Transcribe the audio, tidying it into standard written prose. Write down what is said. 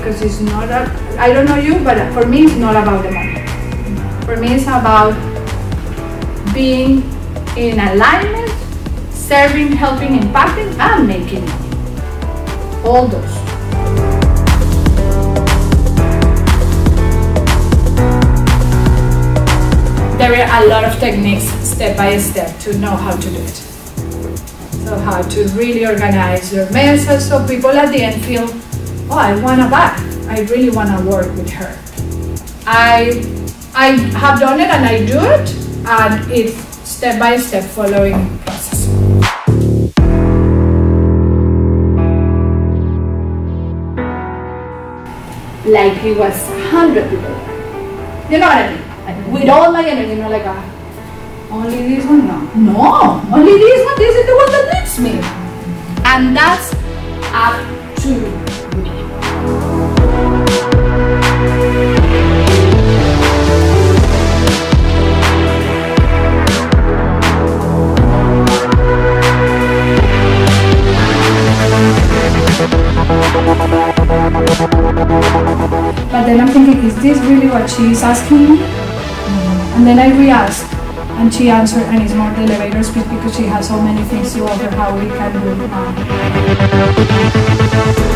because it's not, I don't know you, but for me it's not about the money. For me it's about being in alignment, serving, helping, impacting, and making money. All those. There are a lot of techniques, step by step, to know how to do it. So how to really organize your message so people at the end feel, oh, I want to buy. I really want to work with her. I have done it and I do it, and it's step by step following process. Like it was 100 people there. You know what I mean? Like, with all my energy, you know, like, only this one? No, only this one. This is the one that needs me. And that's up to me. But then I'm thinking, is this really what she is asking me? And then I re-asked, and she answered, and it's more the elevator speech because she has so many things to offer how we can do it now.